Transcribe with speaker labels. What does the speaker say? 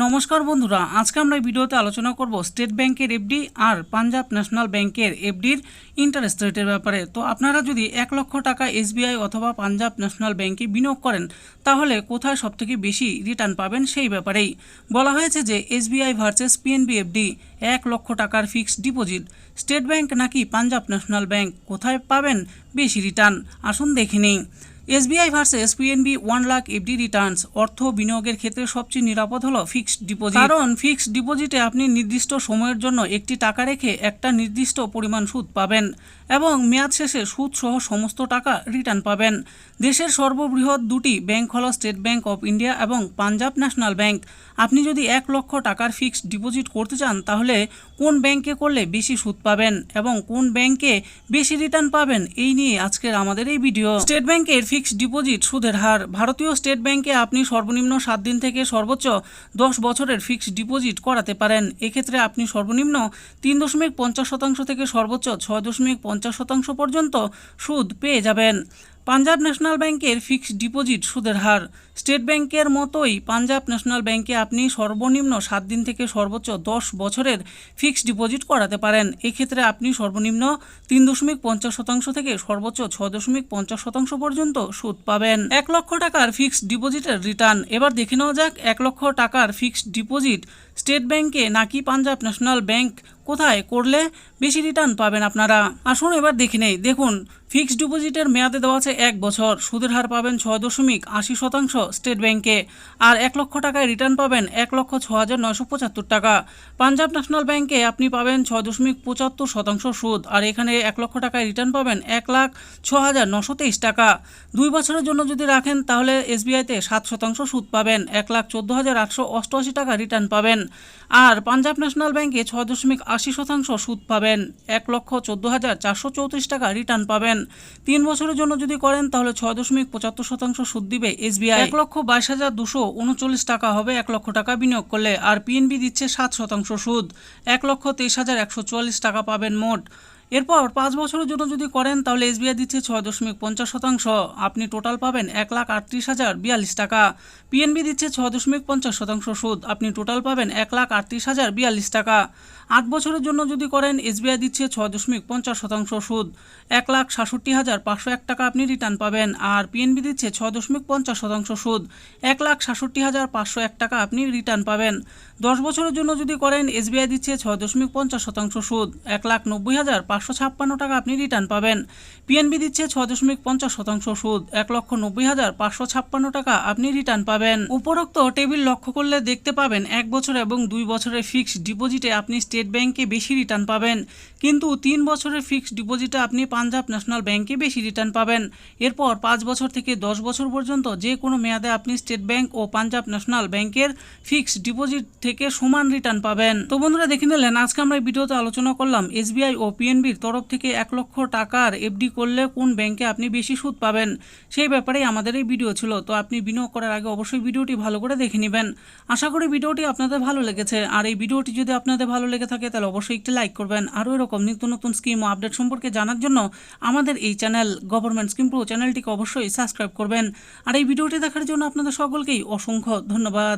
Speaker 1: নমস্কার বন্ধুরা, আজকে আমরা এই ভিডিওতে আলোচনা করব স্টেট ব্যাংকের এফডি আর পাঞ্জাব ন্যাশনাল ব্যাংকের এফডির ইন্টারেস্ট রেটের ব্যাপারে। তো আপনারা যদি 1 লক্ষ টাকা এসবিআই অথবা পাঞ্জাব ন্যাশনাল ব্যাংকে বিনিয়োগ করেন তাহলে কোথায় সবথেকে বেশি রিটার্ন পাবেন সেই ব্যাপারেই বলা হয়েছে যে এসবিআই ভার্সেস পিএনবি এফডি 1 লক্ষ টাকার ফিক্সড ডিপোজিট, স্টেট ব্যাংক নাকি পাঞ্জাব ন্যাশনাল ব্যাংক, কোথায় পাবেন বেশি রিটার্ন আসুন দেখে নিই। SBI versus PNB 1 lakh FD Returns. অর্থ বিনিয়োগের ক্ষেত্রে সবচেয়ে নিরাপদ হলো ফিক্সড ডিপোজিট, কারণ ফিক্সড ডিপোজিটে আপনি নির্দিষ্ট সময়ের জন্য একটি টাকা রেখে একটা নির্দিষ্ট পরিমাণ সুদ পাবেন এবং মেয়াদ শেষে সুদ সহ সমস্ত টাকা রিটার্ন পাবেন। দেশের সর্ববৃহৎ দুটি ব্যাংক হলো স্টেট ব্যাংক অফ ইন্ডিয়া এবং পাঞ্জাব ন্যাশনাল ব্যাংক। আপনি যদি 1 লক্ষ টাকার ফিক্সড ডিপোজিট করতে চান তাহলে কোন ব্যাংকে করলে বেশি সুদ পাবেন এবং কোন ব্যাংকে বেশি রিটার্ন পাবেন এই নিয়ে আজকের আমাদের এই ভিডিও। স্টেট ব্যাংকের ফিক্সড ডিপোজিট সুদের হার। ভারতীয় স্টেট ব্যাংকে আপনি সর্বনিম্ন 7 দিন থেকে সর্বোচ্চ 10 বছরের ফিক্সড ডিপোজিট করাতে পারেন। এক্ষেত্রে আপনি সর্বনিম্ন 3.50% থেকে সর্বোচ্চ 6.50% পর্যন্ত সুদ পেয়ে যাবেন। পাঞ্জাব ন্যাশনাল ব্যাংকের ফিক্সড ডিপোজিট সুদের হার। স্টেট ব্যাংকের মতোই পাঞ্জাব ন্যাশনাল ব্যাংকে আপনি সর্বনিম্ন 7 দিন থেকে সর্বোচ্চ 10 বছরের ফিক্সড ডিপোজিট করাতে পারেন। এক্ষেত্রে আপনি সর্বনিম্ন 3.50% থেকে সর্বোচ্চ 6.50% পর্যন্ত সুদ পাবেন। 1 লক্ষ টাকার ফিক্সড ডিপোজিটের রিটার্ন। এবার দেখে নেওয়া যাক 1 লক্ষ টাকার ফিক্সড ডিপোজিট স্টেট ব্যাংকে নাকি পাঞ্জাব ন্যাশনাল ব্যাংক, কোথায় করলে বেশি রিটার্ন পাবেন আপনারা। আসুন এবার দেখে নেই। দেখুন, ফিক্সড ডিপোজিটের মেয়াদে দেওয়া আছে 1 বছর। সুদের হার পাবেন 6.80% স্টেট ব্যাংকে। আর 1 লক্ষ টাকায় রিটার্ন পাবেন 1,06,975 টাকা। পাঞ্জাব ন্যাশনাল ব্যাংকে আপনি পাবেন 6.75% সুদ। আর এখানে 1 লক্ষ টাকায় রিটার্ন পাবেন 1,06,923 টাকা। 2 বছরের জন্য যদি রাখেন তাহলে এসবিআইতে 7% সুদ পাবেন, 1,14,888 টাকা রিটার্ন পাবেন। আর পাঞ্জাব ন্যাশনাল ব্যাংকে 6.80% সুদ পাবেন, 1,14,434 টাকা রিটার্ন পাবেন। 3 বছরের জন্য যদি করেন তাহলে 6.75% সুদ দিবে এসবিআই, 1,22,239 টাকা হবে 1 লক্ষ টাকা বিনিয়োগ করলে। আর পিএনবি দিচ্ছে 7% সুদ, 1,23,144 টাকা পাবেন মোট। এরপর 5 বছরের জন্য যদি করেন তাহলে এসবিআই দিচ্ছে 6.50%, আপনি টোটাল পাবেন 1,38,042 টাকা। পিএনবি দিচ্ছে 6.50% সুদ, আপনি টোটাল পাবেন 1,38,042 টাকা। 8 বছরের জন্য যদি করেন এসবিআই দিচ্ছে 6.50% সুদ, 1,66,501 টাকা আপনি রিটার্ন পাবেন। আর পিএনবি দিচ্ছে 6.50% সুদ, 1,66,501 টাকা আপনি রিটার্ন পাবেন। 10 বছরের জন্য যদি করেন এসবিআই দিচ্ছে 6.50% সুদ, 1,90,556 টাকা আপনি রিটার্ন পাবেন। পিএনবি দিচ্ছে 6.50% সুদ, 1,90,556 টাকা আপনি রিটার্ন পাবেন। উপরোক্ত টেবিল লক্ষ্য করলে দেখতে পাবেন 1 বছর এবং 2 বছরের ফিক্সড ডিপোজিটে আপনি স্টেট ব্যাংকে বেশি রিটার্ন পাবেন, কিন্তু 3 বছরের ফিক্সড ডিপোজিটে আপনি পাঞ্জাব ন্যাশনাল ব্যাংকে বেশি রিটার্ন পাবেন। এরপর 5 বছর থেকে 10 বছর পর্যন্ত যে কোনো মেয়াদে আপনি স্টেট ব্যাংক ও পাঞ্জাব ন্যাশনাল ব্যাংকের ফিক্সড ডিপোজিট থেকে সমান রিটার্ন পাবেন। তো বন্ধুরা দেখে নিলেন, আজকে আমরা এই ভিডিওতে আলোচনা করলাম এসবিআই ও পিএনবির তরফ থেকে 1 লক্ষ টাকার এফডি করলে কোন ব্যাংকে আপনি বেশি সুদ পাবেন সেই ব্যাপারেই আমাদের এই ভিডিও ছিল। তো আপনি বিনিয়োগ করার আগে অবশ্যই ভিডিওটি ভালো করে দেখে নেবেন। আশা করি ভিডিওটি আপনাদের ভালো লেগেছে। আর এই ভিডিওটি যদি আপনাদের ভালো লেগে থাকে তাহলে অবশ্যই একটি লাইক করবেন। আরও এরকম নিত্য নতুন স্কিম ও আপডেট সম্পর্কে জানার জন্য আমাদের এই চ্যানেল গভর্নমেন্ট স্কিম প্রো চ্যানেলটিকে অবশ্যই সাবস্ক্রাইব করবেন। আর এই ভিডিওটি দেখার জন্য আপনাদের সকলকেই অসংখ্য ধন্যবাদ।